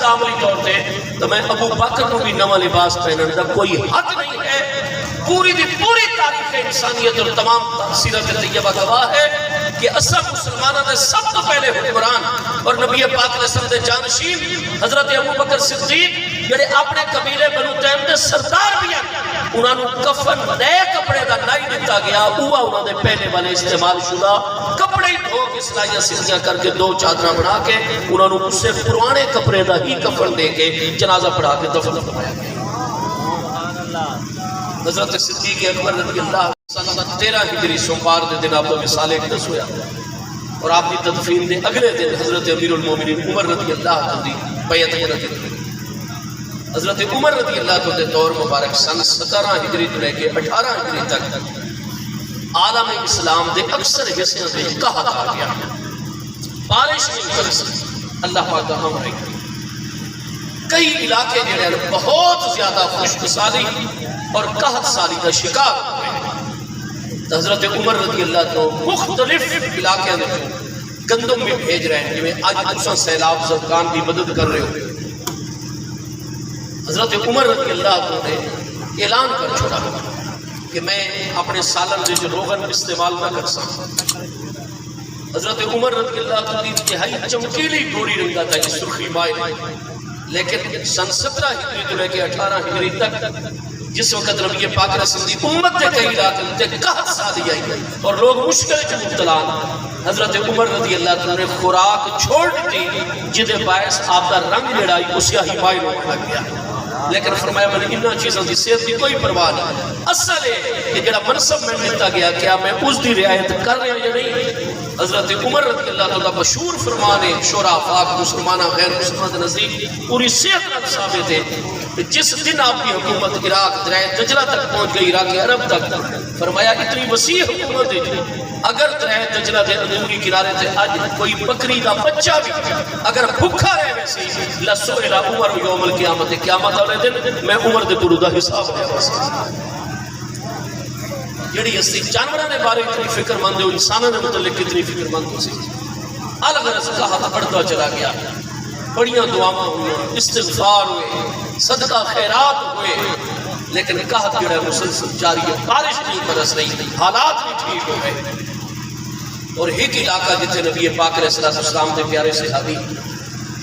سکتا عملی طور پہ تو میں ابو بکر کو بھی نواں لباس پہننے کا کوئی حق نہیں ہے. پوری دی پوری تاریخ انسانیت اور تمام سیرت طیبہ گواہ ہے کہ اصل مسلمانوں نے سب تو پہلے حکمران اور نبی پاک علیہ السلام دے جانشین حضرت ابو بکر صدیق جڑے اپنے قبیلے بنو تیم دے سردار بھی ہیں انہوں نے کفن نئے کپڑے کا نہیں دیتا گیا. وہ انہوں نے پہلے والے استعمال شدہ کپڑے ہی دھو کے سلائیاں سیدھیاں کر کے 2 چادریں بنا کے انہوں نے اس سے پرانے کپڑے کا ہی کفن دے کے جنازہ پڑھا کے دفن کروایا گیا. حضرت صدیق اکبر رضی اللہ سن 13 ہجری سوموار دے دن آپ کو وصال اقدس ہویا اور آپ کی تدفین دے اگلے دن حضرت امیر المومنین عمر رضی اللہ عنہ دی بیعت رضی حضرت عمر رضی اللہ عنہ دے دور مبارک سن 17 ہجری تو لے کے 18 ہجری تک عالم اسلام دے اکثر حصے میں قحط آ گیا. بارش نہیں کر سکتی. اللہ پاک کا ہم ہے کئی علاقے جڑے بہت زیادہ خشک سالی اور قحط سالی کا شکار ہوئے. حضرت عمر رضی اللہ عنہ مختلف علاقے میں گندم بھی بھیج رہے ہیں جویں آج تساں سیلاب زدگان کی مدد کر رہے ہو. حضرت عمر رضی اللہ عنہ نے اعلان کر چھوڑا کہ میں اپنے سالن سے جو روغن استعمال نہ کر سکتا. حضرت عمر رضی اللہ عنہ کی انتہائی چمکیلی گوری رنگا تھا یہ سرخی مائل لیکن سن 17 ہجری تو لے کے 18 ہجری تک جس وقت نبی پاک علیہ السلام دی امت کے کئی علاقے تے قحط سالی آئی اور لوگ مشکل چ مبتلا حضرت عمر رضی اللہ عنہ نے خوراک چھوڑ دی جدے باعث آپ کا رنگ جڑائی اس ہی مائل ہونے لگ گیا. لیکن فرمایا میں نے انہاں چیزوں کی صحت کی کوئی پرواہ نہیں. اصل ہے کہ جڑا منصب میں دیتا گیا کیا میں اس دی رعایت کر رہا یا نہیں. حضرت عمر رضی اللہ عنہ مشہور فرمان ہے شورا افاق مسلمانہ غیر مسلمان نزدیک پوری صحت نال ثابت ہے کہ جس دن آپ کی حکومت عراق دریا دجلہ تک پہنچ گئی عراق عرب تک فرمایا اتنی وسیع حکومت ہے اگر دریا دجلہ دے عمومی کنارے سے آج کوئی بکری کا بچہ بھی اگر بھوکا رہے ویسے لسئلہ عمر یوم القیامت قیامت والے دن میں عمر دے گرو دا حساب لے واسطے. جڑی اسی جانوراں دے بارے اتنی فکر مند ہو انساناں دے متعلق کتنی فکر مند ہو سی. الغرض قحط بڑھتا چلا گیا. بڑیاں دعاواں ہوئیں استغفار ہوئے صدقہ خیرات ہوئے لیکن قحط جڑا مسلسل جاری ہے. بارش نہیں برس رہی حالات نہیں ٹھیک ہوئے. اور ایک علاقہ جتنے نبی پاک علیہ السلام کے پیارے صحابی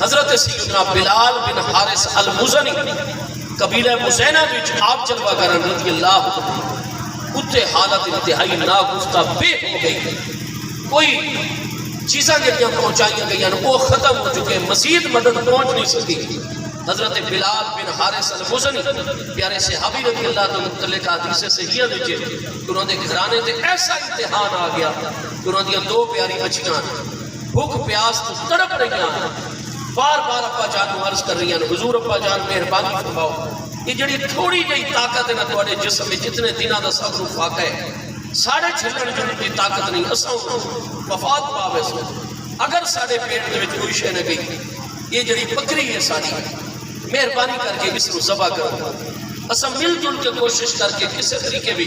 حضرت سیدنا بلال بن حارث المزنی قبیلہ مزینہ وچ آپ جلوہ کرن رضی اللہ عنہ اتنے حالت انتہائی ناگفتہ بے ہو گئی. کوئی چیزاں جڑیاں پہنچائیں گئی وہ ختم ہو چکے مزید مدد پہنچ نہیں سکی. حضرت بلال بن حارث المزنی پیارے صحابی رضی اللہ عنہ متعلق حدیث صحیحہ وچ انہوں نے گھرانے تے ایسا امتحان آ گیا کہ انہوں نے 2 پیاری بچیاں بھوک پیاس تو تڑپ رہی ہیں. بار بار ابا جان کو عرض کر رہی ہیں حضور ابا جان مہربانی فرماؤ یہ جڑی تھوڑی جہی طاقت ہے نا تھوڑے جسم میں جتنے دنوں کا صبر و فاقہ ہے ساڑھے چھلن جڑی طاقت نہیں اساں وفات پاوے سو اگر ساڑھے پیٹ دے وچ کوئی شے نہ گئی یہ جڑی بکری ہے ساری مہربانی کر کے اس کو ذبح کرو. اساں مل جل کے کوشش کر کے کسی طریقے بھی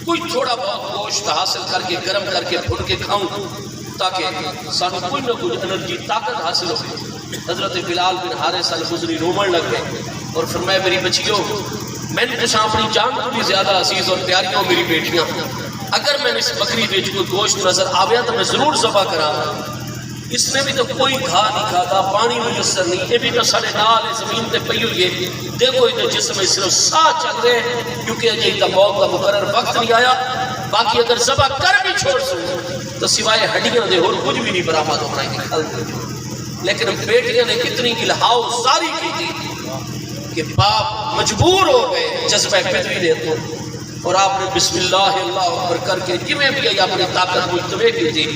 کوئی تھوڑا بہت گوشت حاصل کر کے گرم کر کے بھون کے کھاؤں تاکہ سانو کوئی نہ کوئی انرجی طاقت حاصل ہو. حضرت بلال بن حارث المزنی رومن لگ گئے اور فرمایا میری بچیوں میں نے کچھ اپنی جان کو بھی زیادہ عزیز اور پیاری ہو میری بیٹیاں اگر میں نے اس بکری بیچ کوئی گوشت نظر آیا تو میں ضرور ذبح کرا. اس نے بھی تو کوئی گھا نہیں کھاتا پانی میسر نہیں یہ بھی تو سارے نال زمین تے پئی ہوئی ہے. دیکھو یہ جسم میں صرف ساہ چل رہے ہیں کیونکہ اجے تک موت کا مقرر وقت نہیں آیا. باقی اگر ذبح کر بھی چھوڑ سو تو سوائے ہڈیاں دے اور کچھ بھی نہیں برآمد ہونا ہے. لیکن بیٹیاں نے کتنی الہاؤ ساری کی تھی کہ باپ مجبور ہو گئے جذبہ فطری دے تو اور آپ نے بسم اللہ اللہ اکبر کر کے جویں بھی اپنی طاقت مجتمع کی تھی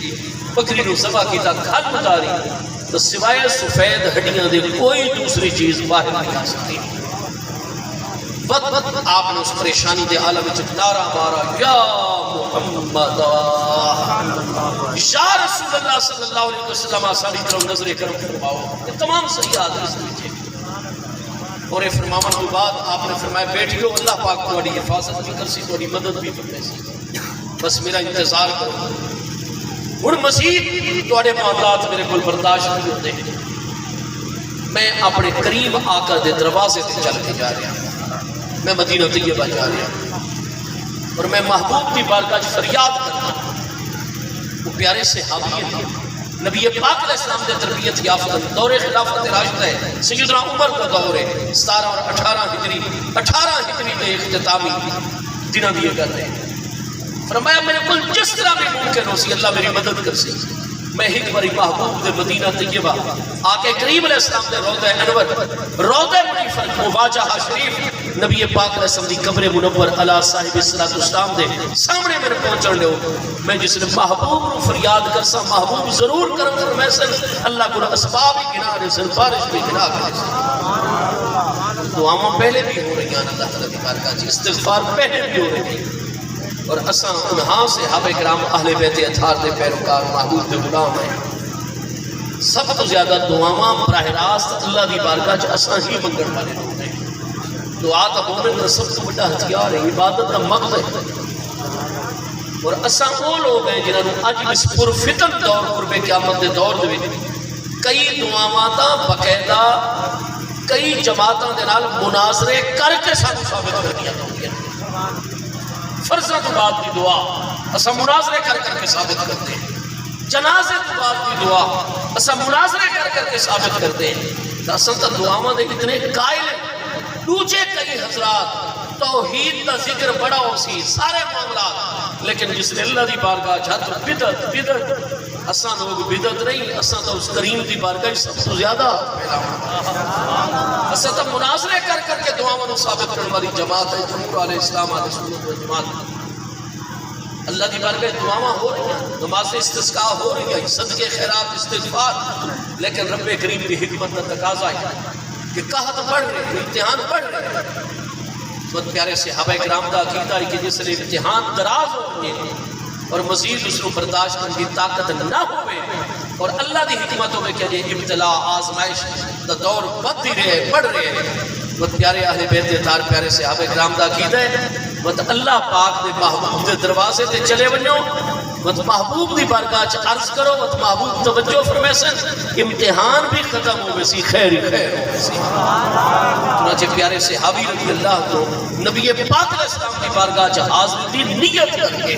بکری نو ذبح کیتا کھل اتاری تو سوائے سفید ہڈیاں دے کوئی دوسری چیز باہر نہیں آ سکتی. وقت آپ نے اس پریشانی دے عالم وچ نعرہ مارا یا محمد یا رسول اللہ صلی اللہ علیہ وسلم ساری طرف نظر کرم فرماؤ. یہ تمام صحیح حدیث ہیں اور یہ فرماون کے بعد آپ نے فرمایا بیٹیو اللہ پاک تہاڈی حفاظت بھی کرسی تہاڈی مدد بھی کرسی بس میرا انتظار کرو. ہن مزید تہاڈے معاملات میرے کول برداشت نہیں ہوتے میں اپنے کریم آقا دے دروازے تے چل کے جا رہا ہوں، میں مدینہ طیبہ جا رہا ہوں، اور میں محبوب کی بارگاہ وچ فریاد کرنا۔ وہ پیارے صحابی ہیں، نبی پاک علیہ السلام دے تربیت یافتہ، دور خلافت راشدہ ہے، سیدنا عمر کا دور ہے، 17 اور 18 ہجری دے اختتامی دنوں دیے کر رہے ہیں۔ فرمایا میرے کل جس طرح بھی ممکن ہو سی اللہ میری مدد کر سی، میں ایک باری محبوب دے مدینہ طیبہ آقا کریم علیہ السلام دے روضہ انور، روضہ منیفہ مواجہ شریف، نبی پاک علیہ السلام دی قبر منور علی صاحب السلام دے سامنے میرے پہنچن لے ہو، میں جس نے محبوب رو فریاد کرسا، محبوب ضرور کرم فرمائے سن، اللہ کو اسباب ہی گنا رہے سن، بارش بھی گنا کرے سن، دعاواں پہلے بھی ہو رہی ہیں اللہ تعالیٰ کی بارگاہ جی، استغفار پہلے بھی ہو رہی ہیں، اور اساں انہاں سے صحابہ کرام اہل بیت اطہار دے پیروکار محبوب دے غلام ہیں، سب تو زیادہ دعاواں براہ راست اللہ دی بارگاہ چ اساں ہی منگن والے لوگ ہیں۔ دعا تا مومن دا سب تو بڑا ہتھیار ہے، عبادت دا مقصد ہے، اور اساں وہ لوگ ہیں جنہاں نوں اج اس پرفتن دور قرب قیامت دے دور دے وچ کئی دعاواں تا باقاعدہ کئی جماعتاں دے نال مناظرے کر کے سانوں ثابت کر دیا جاندیاں، فرضاں تو بعد کی دعا اساں مناظرے کر کے ثابت کرتے ہیں، جنازے تو بعد کی دعا اساں مناظرے کر کے ثابت کرتے ہیں، اساں تا دعاواں دے اتنے قائل ہیں۔ دوجے کئی حضرات توحید دا ذکر بڑا ہو سی سارے معاملات، لیکن جس نے اللہ دی بارگاہ جھت بدعت، اساں لوگ بدعت نہیں، اساں تو اس کریم دی بارگاہ سب سے زیادہ اساں تو مناظرے کر کے دعاواں نوں ثابت کرنے والی جماعت ہے، جمہور علیہ السلام علیہ سنت والجماعت۔ اللہ دی بارگاہ دعاواں ہو رہی ہیں، نماز استسقاء ہو رہی ہیں، صدقے خیرات استغفار، لیکن رب کریم کی حکمت کا تقاضا ہے کہ قحط بڑھ رہے ہیں، امتحان بڑھ رہے ہیں۔ بہت پیارے صحابہ کرام کا عقیدہ ہے کہ جس نے امتحان دراز ہو رہے ہیں اور مزید اس کو برداشت کرنے کی طاقت نہ ہوئے، اور اللہ دی حکمتوں میں کہ یہ ابتلا آزمائش دا دور بڑھ رہے بڑھ رہے ہیں۔ بہت پیارے اہل بیت اطہار پیارے صحابہ کرام کا عقیدہ ہے بہت اللہ پاک دے محبوب دے دروازے تے چلے ونجو، بہت محبوب دی بارگاہ چ عرض کرو، بہت محبوب توجہ فرمائے سن، امتحان بھی ختم ہو سی، خیر ہی خیر ہو سی۔ چنانچہ پیارے صحابی رضی اللہ کو نبی پاک علیہ السلام کی بارگاہ چ حاضری دی نیت کر کے،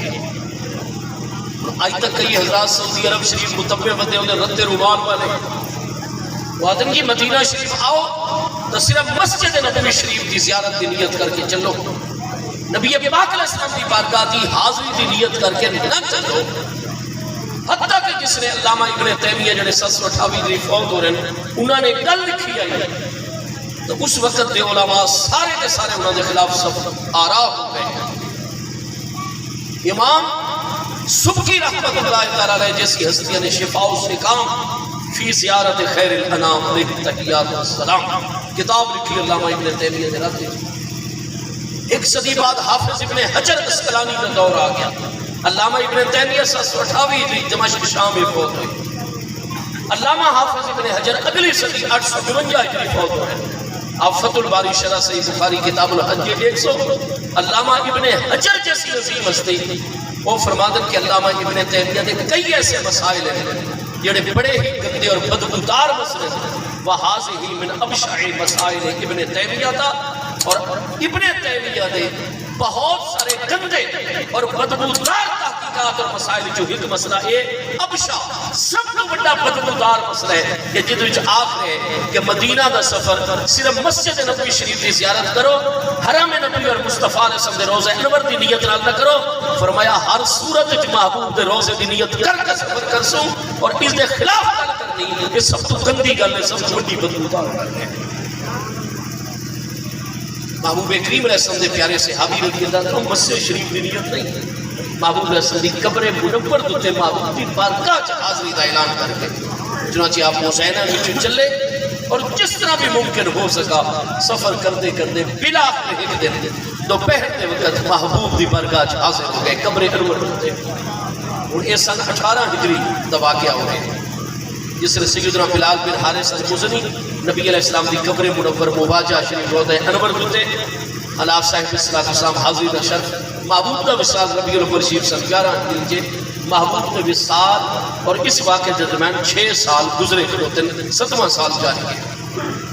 آج تک کئی حضرات سعودی عرب شریف متبع بدے انہیں رد رومان والے وہ آدم کی مدینہ شریف آؤ تو صرف مسجد نبوی شریف کی زیارت کی نیت کر کے چلو، نبی پاک علیہ السلام کی بارگاہ کی حاضری کی نیت کر کے نہ چلو۔ حتیٰ کہ جس نے علامہ ابن تیمیہ جنہیں 728 فوت ہو رہے ہیں انہوں نے گل لکھی آئی، تو اس وقت دے علماء سارے کے سارے انہوں نے خلاف سب آراء ہو گئے۔ امام سبکی رحمت اللہ تعالیٰ علیہ جیسی ہستیاں نے شفاء و سقام فی زیارت خیر الانام علیہ تحیات والسلام کتاب لکھی علامہ ابن تیمیہ نے رکھ دی۔ ایک صدی بعد حافظ ابن حجر اسقلانی کا دور آ گیا، علامہ ابن تیمیہ 728 دمشق شام میں فوت ہوئے، علامہ حافظ ابن حجر اگلی صدی 852 ہجری فوت ہوئے۔ آپ فتح الباری شرح صحیح بخاری کتاب الحج 100 علامہ ابن حجر جیسی عظیم ہستی وہ فرمادن کہ علامہ ابن تیمیہ نے کئی ایسے مسائل ہیں جڑے بڑے ہی گندے اور بدبودار مسئلے ہیں، وہذہ من ابشع مسائل ابن تیمیہ تھا، اور ابن تیمیہ نے بہت سارے گندے اور بدبودار تحقیقات اور مسائل جو ایک مسئلہ ہے ابشع سب کو بڑا بدبودار مسئلہ ہے کہ جد وچ آخر ہے کہ مدینہ دا سفر صرف مسجد نبوی شریف کی زیارت کرو، حرم نبوی اور مصطفیٰ علیہ السلام دے روزہ انور دی نیت نہ کرو، فرمایا ہر صورت وچ محبوب دے روزے دی نیت کر کے سفر کرسو، اور اس دے خلاف گل کرنی یہ سب تو گندی گل ہے، سب تو بڑی بدبودار گل ہے۔ محبوب کریم علیہ السلام دے پیارے صحابی رضی اللہ عنہ مسجد شریف دی نیت نہیں، محبوب علیہ السلام دی قبر منور تے محبوب دی بارگاہ چ حاضری دا اعلان کر کے چنانچہ آپ مزینہ وچ چلے، اور جس طرح بھی ممکن ہو سکا سفر کرتے کرتے بلا ایک دن دوپہر کے وقت محبوب دی بارگاہ چ حاضر ہو گئے قبر انور تے۔ اور یہ سن 18 ہجری دا واقعہ ہو رہے جس نے سیدنا بلال بن حارث المزنی نبی علیہ السلام دی قبر منور مواجہ شریف روضہ انور دوتے حلاف صاحب السلام حاضری دا شرف محبوب دا وصال ربیع الاول شریف سن 11 ہجری محبوب دا وصال اور اس واقعے درمیان 6 سال گزرے کھلوتے 7واں سال جاری ہے۔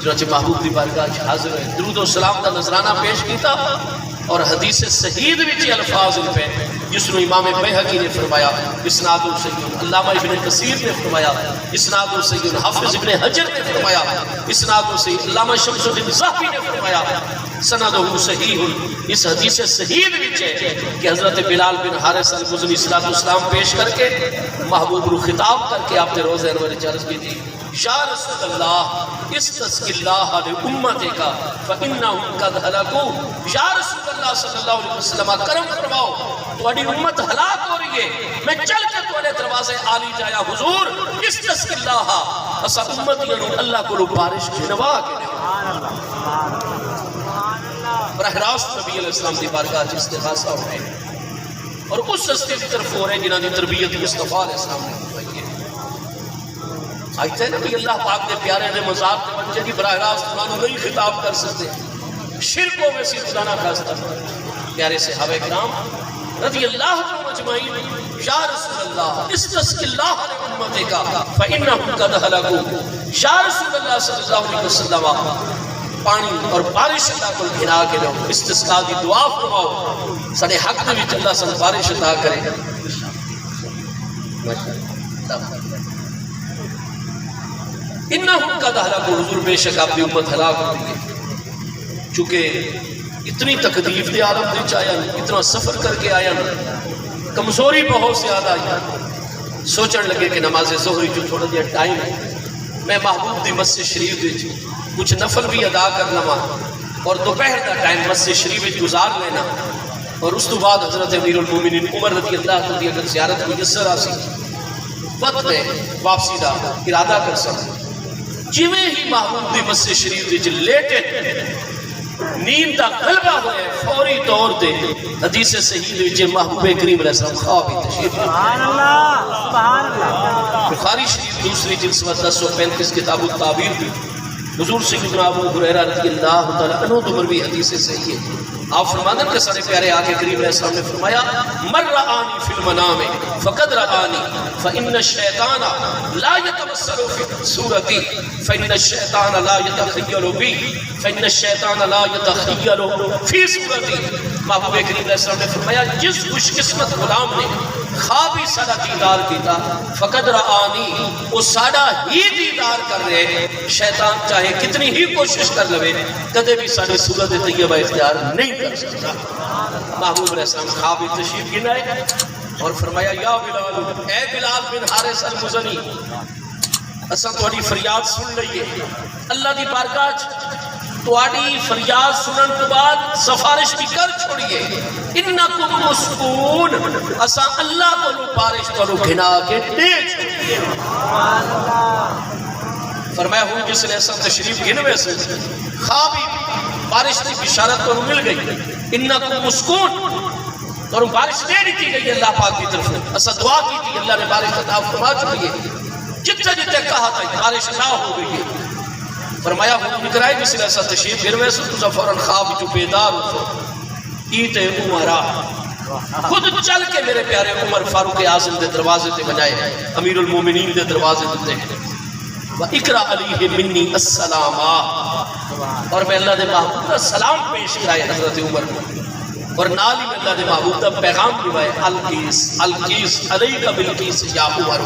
چنانچہ محبوب دی بارگاہ حاضر ہے، درود و سلام دا نذرانہ پیش کیتا اور حدیث صحیح وچ الفاظ پہ جس نو امام بیہقی نے فرمایا اسناد صحیح، علامہ ابن کثیر نے فرمایا اسناد صحیح، حافظ ابن حجر نے فرمایا اسناد صحیح، علامہ شمس الدین ذہبی نے فرمایا سندہ صحیح۔ اس حدیث صحیح وچ ہے کہ حضرت بلال بن حارث المزنی صلی اللہ علیہ وسلم پیش کر کے محبوب رو خطاب کر کے آپ نے روزہ انور چارج کی تھی، یا رسول اللہ استسقِ اللہ لأمتک فإنہم قد ہلکوا، یا رسول اللہ صلی اللہ علیہ وسلم کرم فرماؤ تواڈی امت ہلاک ہو رہی ہے، میں چل کے تواڈے دروازے آلی جایا حضور استسقِ اللہ، اسا امتیاں نو اللہ کو بارش گھنوا کے براہ راست نبی علیہ السلام دی بارگاہ استغاثہ ہو رہے ہیں اور اس ہستی کی طرف ہو رہے ہیں جنہاں دی تربیت مصطفیٰ علیہ السلام نے فرمائی ہے۔ آئیتا ہے نبی اللہ پاک دے پیارے دے مزار دے بچے کی براہ راست مانو نہیں خطاب کر سکتے، شرکوں میں سی خدانا خاصتا پیارے صحابہ کرام رضی اللہ عنہ مجمعین، یا رسول اللہ استسقِ اللہ لأمتک فإنہم قد ہلکوا، یا رسول اللہ صلی اللہ علیہ وسلم پانی اور بارش اللہ کو گھنا کے لو، استسقاء دی دعا فرماؤ سارے حق دے وچ اللہ سے بارش عطا کرے۔ انہم قد ہلکوا، حضور بے شک آپ کی امت ہلاک ہو گئی ہے، چونکہ اتنی تکلیف دے عالم دے چایا اتنا سفر کر کے آیا کمزوری بہت زیادہ آئی، سوچن لگے کہ نماز ظہری جو تھوڑا دیا ٹائم ہے میں محبوب دی مسجد شریف دے کچھ نفل بھی ادا کر لما اور دوپہر کا ٹائم مسجد شریف گزار لینا، اور اس تو بعد حضرت امیر المومنین عمر رضی اللہ عنہ دی اگر زیارت میسر آسی وقت میں واپسی دا ارادہ کر سکتا، جویں ہی محبوب دی مسجد شریف دی لیٹے نیند دا غلبہ ہوئے فوری طور دے حدیث صحیح دے جے محبوب کریم علیہ السلام خوابی تشریف سبحان اللہ سبحان اللہ۔ بخاری شریف دوسری جلد 1035 کتاب التعبیر دی حضور سیدنا ابو ہریرہ رضی اللہ تعالیٰ عنہ دمر بھی حدیث صحیح ہے، آپ فرمادن کہ سارے پیارے آقا کریم علیہ السلام نے فرمایا من رآنی فی المنام فقد رآنی فإن الشیطان لا يتمثل في صورتی فإن الشیطان لا يتخیل بی فإن الشیطان لا يتخیل فی صورتی۔ محبوب کریم علیہ السلام نے فرمایا جس خوش قسمت غلام نے خوابی ساڑا دیدار کیتا فقد رآنی، وہ ساڑا ہی دیدار کر رہے، شیطان چاہے کتنی ہی کوشش کر لوے کدے بھی ساڑے صورت طیبہ اختیار نہیں کر سکتا۔ محبوب علیہ السلام خوابی تشریف گنائے اور فرمایا یا بلال، اے بلال بن حارث المزنی، اساں تہاڈی فریاد سن لئیے، اللہ دی بارگاہ تہاڈی فریاد سنن تو بعد سفارش بھی کر چھوڑیے، انکم مسکون، اساں اللہ کو بارش کو گھنا کے دے چھوڑیے۔ فرمایا ہوئی جس نے ایسا تشریف گنوے سے خوابی بارش کی بشارت کو مل گئی، انکم مسکون، اور بارش دے دیتی گئی اللہ پاک کی طرف، اسا دعا کی تھی اللہ نے بارش عطا فرما چکی ہے، جتنے جتنے کہا تھا بارش نہ ہو گئی ہے۔ فرمایا حکم کرائی جس نے ایسا تشریف گروے سے تو فوراً خواب جو بیدار ہو ایت عمرہ، خود چل کے میرے پیارے عمر فاروق اعظم دے دروازے تے بجائے امیر المومنین دے دروازے تے وَإِقْرَأْ عَلَيْهِ مِنِّي السَّلَامَ، اور میں اللہ دے محبوب کا سلام پیش کرائے حضرت عمر کو، اور نالی میں اللہ دے محبوب کا پیغام دیوائے القیس القیس علیکہ بالقیس یا عمر،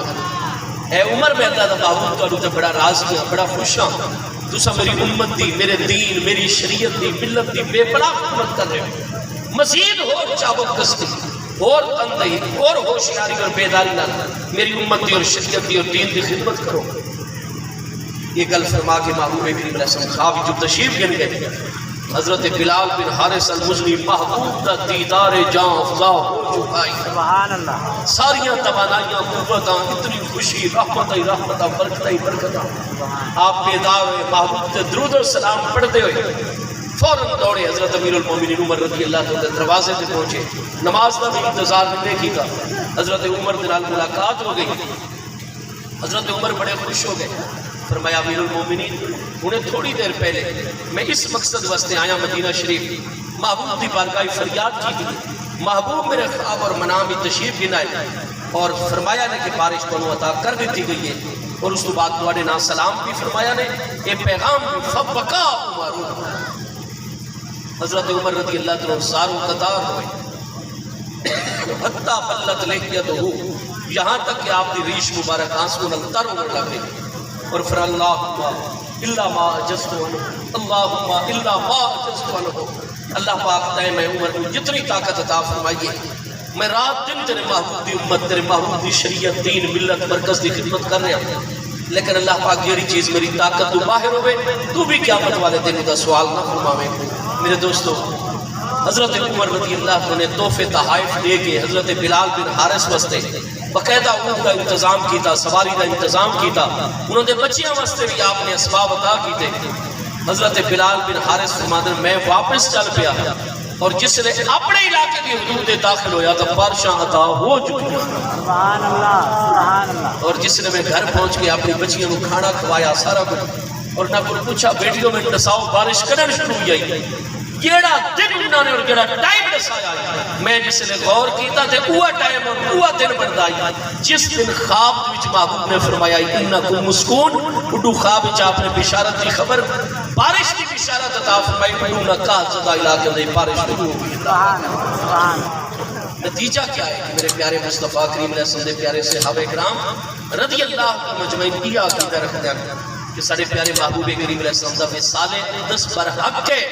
اے عمر میں اللہ دے محبوب کا روتے بڑا راضی ہاں بڑا خوش ہاں، تسا میری امت دی میرے دین میری شریعت دی ملت دی بے بڑا خدمت کر رہے ہو، مزید ہو چابک کستی اور تندہی اور ہوشیاری اور بیداری نہ میری امت دی اور شریعت دی اور دین دی خدمت کرو۔ یہ گل فرما کے محبوب کریم علیہ السلام خواب جو تشریف گن گئے، حضرت بلال بن حارث المزنی محبوب کا دیدار جاں افضا ہو چکا ہے، سبحان اللہ، ساریاں توانائیاں قوتاں اتنی خوشی رحمتیں رحمتیں برکتیں برکتیں، آپ بیدار ہوئے محبوب کے درود و سلام پڑھتے ہوئے فوراً دوڑے حضرت امیر المومنین عمر رضی اللہ تعالیٰ دروازے سے پہنچے، نماز کا بھی انتظار نہیں کی تھا، حضرت عمر دلال ملاقات ہو گئی، حضرت عمر بڑے خوش ہو گئے، فرمایا امیر المومنین انہیں تھوڑی دیر پہلے میں اس مقصد واسطے آیا مدینہ شریف، محبوب دی بارگاہ فریاد کی تھی، محبوب میرے خواب اور منام بھی تشریف گنائے اور فرمایا نے کہ بارش کو عطا کر دیتی گئی ہے، اور اس تو بعد دوڑے نا سلام بھی فرمایا نے اے پیغام بھی فبقا عمر، حضرت عمر رضی اللہ عنہ سارو قطار ہوئے حتی بلت لحیتہ، یہاں تک کہ آپ دی ریش مبارک آنسو نلتر ہونے لگے، اور پھر اللہم الا ما عجزت عنہ، اللہم الا ما عجزت عنہ، اللہ پاک تے میں عمر کو جتنی طاقت عطا فرمائیے، میں رات دن تیرے محبوب دی امت، تیرے محبوب دی شریعت، دین، ملت، مرکز دی خدمت کر رہے ہیں، لیکن اللہ پاک یہ چیز میری طاقت تو باہر ہوئے، تو بھی قیامت والے دن دا سوال نہ فرماوے۔ میرے دوستو، حضرت عمر رضی اللہ عنہ نے تحفے تحائف دے کے حضرت بلال بن حارث واسطے باقاعدہ اونٹ کا انتظام کیتا، سواری کا انتظام کیتا، انہوں نے بچیاں واسطے بھی آپ نے اسباب عطا کیتے۔ حضرت بلال بن حارث فرماتے ہیں میں واپس چل پیا، اور جس نے اپنے علاقے کی حدود داخل ہویا تو بارشاں عطا ہو چکی، سبحان اللہ سبحان اللہ، اور جس نے میں گھر پہنچ کے اپنی بچیوں کو کھانا کھوایا سارا کچھ، اور نہ کوئی پوچھا بیٹیوں میں نساؤ بارش کرن شروع ہوئی آئی، کیڑا دن انہوں نے اور کیڑا ٹائم نسایا، میں جس نے غور کیتا تھے اوہ ٹائم اور اوہ دن بڑھتا آئی، جس دن خواب وچ محبوب نے فرمایا انکم مسکون، اڈو خواب وچ آپ نے بشارت دی خبر بارش کی بشارت عطا فرمائی، اڈو نکا زدہ علاقے دے بارش شروع ہو گئی۔ سبحان اللہ، نتیجہ کیا ہے کہ میرے پیارے مصطفیٰ کریم علیہ السلام دے پیارے صحابہ کرام رضی اللہ کا مجمعین یہ عقیدہ رکھتے ہیں کہ سارے پیارے محبوب کریم علیہ السلام دا وصال اقدس پر حق ہے،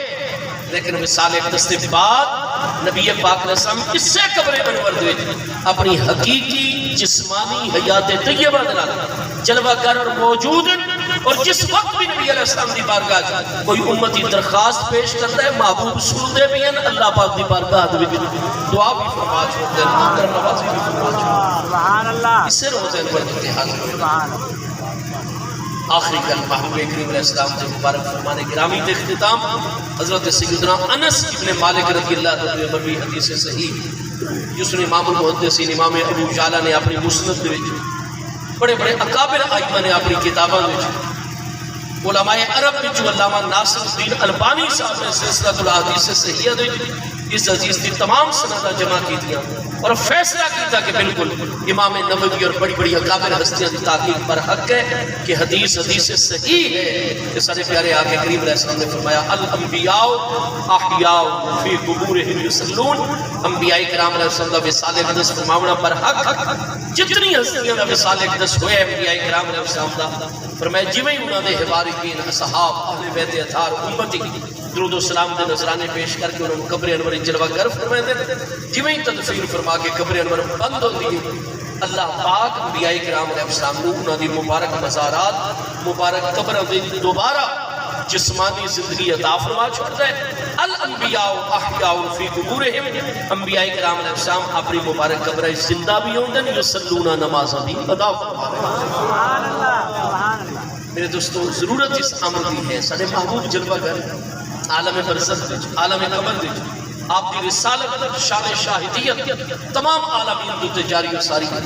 لیکن وصال اقدس کے بعد نبی پاک علیہ السلام اس سے قبر انور دے اپنی حقیقی جسمانی حیات طیبہ دلال جلوہ گر اور موجود، اور جس وقت بھی نبی علیہ السلام دی بارگاہ کوئی امتی درخواست پیش کرتا ہے محبوب سن دے بھی ہیں، اللہ پاک دی بارگاہ دے دعا بھی فرما چھوڑتے ہیں، کرم نوازی بھی فرما چھوڑتے ہیں، سبحان اللہ، اس سے روزہ انور کی حاضر ہوئے۔ سبحان اللہ، آخری کل محبوب کریم علیہ السلام سے مبارک فرمان گرامی کے اختتام حضرت سیدنا انس ابن مالک رضی اللہ عنہ مروی حدیث صحیح جس نے امام المحدثین امام ابو جعلہ نے اپنی مسند وچ، بڑے بڑے اکابر ائمہ نے اپنی کتاباں وچ، علماء عرب وچ علامہ ناصر الدین البانی صاحب نے سلسلۃ الاحادیث صحیحہ وچ اس حدیث کی تمام سنداں جمع کی دیا اور فیصلہ کیتا کہ بالکل امام نووی اور بڑی بڑی اکابر ہستیاں کی تحقیق پر حق ہے کہ حدیث صحیح ہے کہ سارے پیارے آقا کریم علیہ السلام نے فرمایا الانبیاء احیاء فی قبورہم یصلون، انبیاء کرام علیہ السلام کا وصال اقدس فرماونا پر حق، جتنی ہستیاں کا وصال اقدس ہوئے انبیاء کرام علیہ السلام کا فرمایا جویں انہاں دے حوارین اصحاب اہل بیت اطہار امتی درود و سلام دے نذرانے پیش کر کے انہوں نے قبر انور جلوہ گر فرمائے دے، جویں تدفین فرما کے قبر انور بند ہو دی، اللہ پاک انبیاء کرام علیہ السلام نے انہوں نے مبارک مزارات مبارک قبر دے دوبارہ جسمانی زندگی عطا فرما چھوڑ دے۔ الانبیاء احیاء فی قبورہم، انبیاء کرام علیہ السلام اپنی مبارک قبر زندہ بھی ہوں گے، یصلون نمازہ بھی ادا فرما رہے ہیں۔ سبحان اللہ سبحان اللہ، میرے دوستو ضرورت اس عمل کی ہے، سارے محبوب جلوہ گر عالم برزخ وچ عالم قبر وچ آپ کی رسالت شان شاہدیت تمام عالمین تے جاری و ساری ہے۔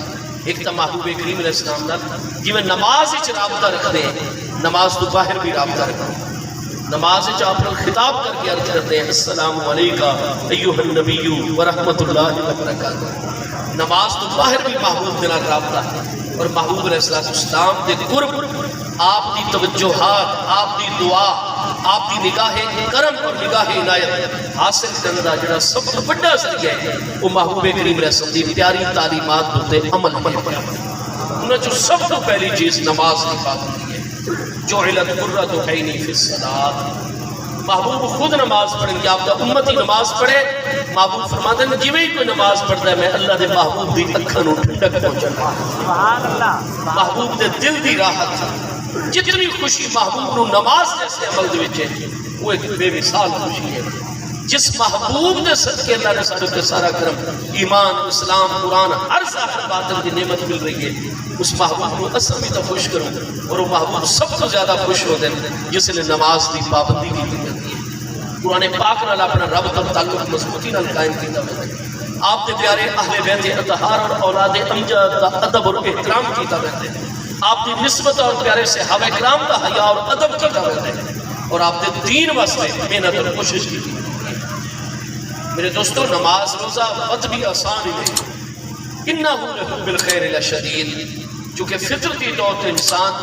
ایک تو محبوب کریم علیہ السلام دا جی میں نماز وچ رابطہ رکھتے ہیں، نماز تو باہر بھی رابطہ رکھتے ہیں، نماز وچ آپ لوگ خطاب کر کے عرض کرتے ہیں السلام علیکہ ایھا النبی ورحمۃ اللہ وبرکاتہ، نماز تو باہر بھی محبوب کے نال رابطہ ہے، اور محبوب علیہ السلام دے قرب آپ دی توجہات، آپ دی دعا، آپ دی نگاہ کرم اور نگاہ عنایت حاصل کرنے دا جڑا سب تو بڑا ذریعہ ہے وہ محبوب کریم علیہ السلام دی پیاری تعلیمات تے عمل ہے۔ انہاں جو سب تو پہلی چیز نماز کی پابندی ہے، جعلت قرۃ عینی فی الصلاۃ، محبوب خود نماز پڑھیں گے، آپ دا امتی نماز پڑھے، محبوب فرماتے ہیں جویں کوئی نماز پڑھتا ہے میں اللہ دے محبوب دی اکھاں نوں ٹھنڈک پہنچانا، سبحان اللہ، محبوب دے دل دی راحت، جتنی خوشی محبوب نو نماز جیسے عمل دے وچ ہے وہ ایک بے مثال خوشی ہے۔ جس محبوب دے صدقے اللہ نے سارے تے سارا کرم ایمان اسلام قرآن ہر ظاہر باطن کی نعمت مل رہی ہے، اس محبوب کو اصل بھی تو خوش کروں، اور وہ محبوب سب تو زیادہ خوش ہوتے ہیں جس نے نماز دی پابندی کی جاتی ہے، قرآن پاک نال اپنا رب تک تعلق مضبوطی نال قائم کیتا ہے، آپ دے پیارے اہل بیت اطہار اور اولاد امجد دا ادب اور احترام کیتا ہے، آپ دی نسبت اور پیارے صحابہ کرام کا حیا اور ادب کیتا ہے، اور آپ دے دین واسطے محنت اور کوشش کی۔ میرے دوستو نماز روزہ وقت بھی آسان ہی ہے، انہو لحب الخیر لشدید، چونکہ فطرتی طور پہ انسان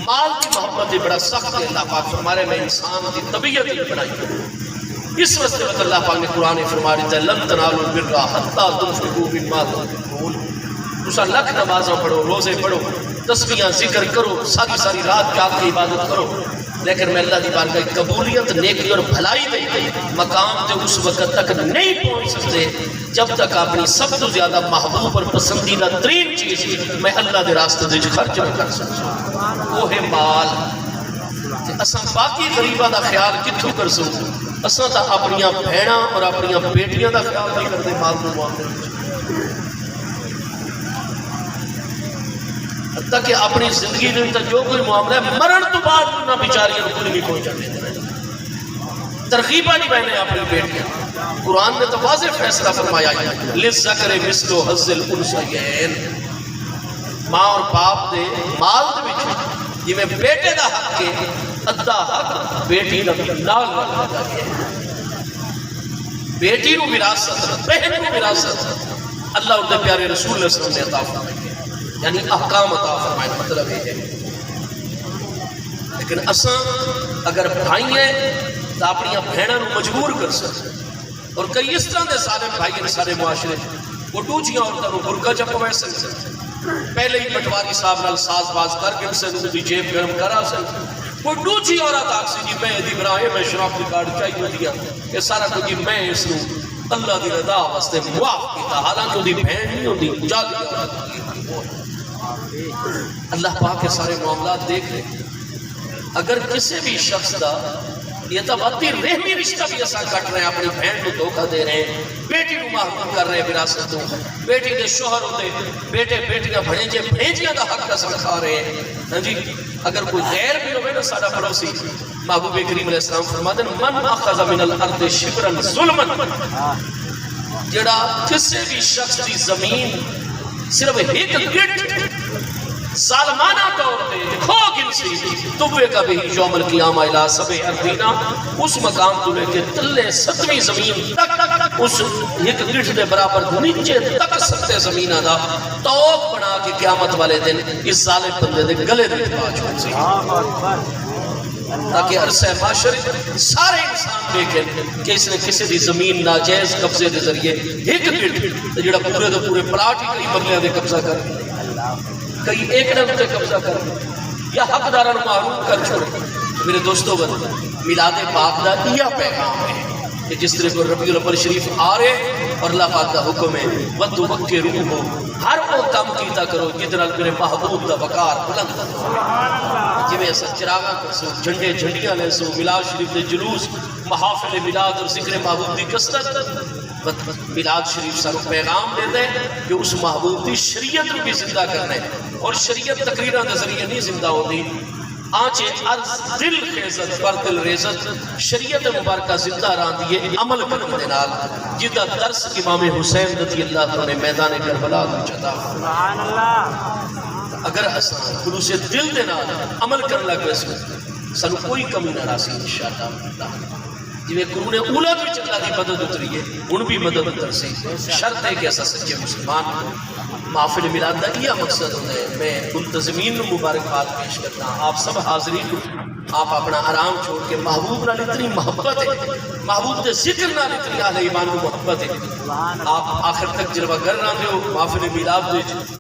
مال کی محبت بڑا سخت ہے. اللہ پاک فرما رہے میں انسان کی طبیعت ہی بنائی ہوں. اس واسطے وقت اللہ پاک نے قرآن فرما دیتا ہے لن تنالوا البر حتی تنفقوا مما تحبون. تسا لکھ نمازاں پڑھو، روزے پڑھو، تسبیحاں ذکر کرو، ساری ساری رات جاگ کے عبادت کرو، لیکن میں اللہ دی بارگاہ قبولیت، نیکی اور بھلائی دے مقام تے اس وقت تک نہیں پہنچ سکتے جب تک اپنی سب تو زیادہ محبوب اور پسندیدہ ترین چیز میں اللہ دے راستے دے خرچ نہ کر سکتا وہ ہے مال. اساں باقی غریباں دا خیال کتھوں کر سکوں؟ اساں تا اپنیاں بہناں اور اپنیاں بیٹیاں دا خیال نہیں کرتے مال نو معاملے حتیٰ کہ اپنی زندگی دے جو کوئی معاملہ ہے مرن تو بعد نہ بیچاریاں کو نہیں پہنچانے دے. ترغیبہ نہیں بہنے اپنی بیٹیاں. قرآن نے تو واضح فیصلہ فرمایا ہے للذکر مثل حظ الانثیین. ماں اور باپ دے مال دے وچ جویں بیٹے دا حق ہے ادھا حق بیٹی دا نال رکھا گیا ہے. بیٹی نو وراثت، بہن نو وراثت اللہ اور دے پیارے رسول اللہ صلی اللہ علیہ وسلم نے عطا فرمائی، یعنی احکام عطا فرمائے. مطلب یہ ہے لیکن اساں اگر بھائی ہیں تو اپنی بہنوں کو مجبور کر سکتے. اور کئی اس طرح دے سارے بھائی ہیں سارے معاشرے وہ ٹوچیاں عورتوں کو برقع چپوائے سکتے، پہلے ہی پٹواری صاحب نال ساز باز کر کے اسے دی جیب گرم کرا سکتے. وہ ٹوچی عورت آکسی جی میں دی براہ میں شناختی کارڈ چاہیے دیا یہ سارا کچھ میں اس نو اللہ دی رضا واسطے معاف کیتا، حالانکہ وہ دی بہن نہیں ہوتی جالی عورت. اللہ پاک کے سارے معاملات دیکھ رہے. اگر کسی بھی شخص دا یہ تبادی رحمی رشتہ بھی ایسا کٹ رہے ہیں، اپنی بہن کو دھوکہ دے رہے ہیں، بیٹی کو محروم کر رہے ہیں وراثتوں، بیٹی کے شوہر ہوتے بیٹے بیٹیاں بھڑیجیاں دا حق قسم کھا رہے ہیں. ہاں جی اگر کوئی غیر بھی ہوئے نا سارا پڑوسی محبوب کریم علیہ السلام فرماتے ہیں من اخذ من الارض شبرا ظلما، جڑا کسی بھی شخص کی زمین صرف ایک گٹ ظالمانہ طور پہ کھو گنسی توبے کا بھی یوم القیامہ الہ سبع اردینا، اس مقام تو لے کے تلے ستویں زمین تک اس ایک گٹ دے برابر نیچے تک ستے زمینہ دا توق بنا کے قیامت والے دن اس ظالم بندے دے گلے دے پاچ ہو سی تاکہ عرصہ معاشرے سارے انسان دیکھیں کہ اس نے کسی دی زمین ناجائز قبضے دے ذریعے ایک گٹ جڑا پورے دے پورے پلاٹ ہی کئی بنگلیاں دے قبضہ کر کئی ایکڑوں تے قبضہ کر یا حقداران محروم کر چھوڑے. میرے دوستو میلاد پاک دا یہ پیغام ہے کہ جس طرح کو ربیع الاول شریف آ رہے اور اللہ پاک دا حکم ہے وَتُوَكِّرُوهُ، ہر وہ کام کیتا کرو جدنا میرے محبوب دا وقار بلند کرو. جی میں ایسا چراغاں کر سو، جھنڈے جھنڈیاں لے سو، میلاد شریف دے جلوس، محافل میلاد اور ذکر محبوب دی کثرت. میلاد شریف سارو پیغام دے دے کہ اس محبوب دی شریعت بھی زندہ کرنا ہے. اور شریعت تقریران دے ذریعے نہیں زندہ ہوتی، آنچے عرض دل خیزت پر دل ریزت شریعت مبارکہ زندہ رہا دیئے عمل کرنے دینال جدہ درس امام حسین رضی اللہ عنہ نے میدان کربلا کو چتا. سبحان اللہ. اگر اساں خلوص دل دینال عمل کرنے لگے سانو کوئی کمی نہ راسی انشاءاللہ. جویں قرون اولا بھی چلا دی مدد اتری ہے ان بھی مدد اتر سی. شرط ہے کہ ایسا سچے مسلمان محفل میلاد دا یہ مقصد ہوتا ہے. میں منتظمین کو مبارکباد پیش کرتا ہوں. آپ سب حاضرین کو آپ اپنا آرام چھوڑ کے محبوب نال اتنی محبت ہے، محبوب دے ذکر نال اتنی اہل ایمان کو محبت ہے، آپ آخر تک جلوہ گر رہے ہو محفل میلاد دے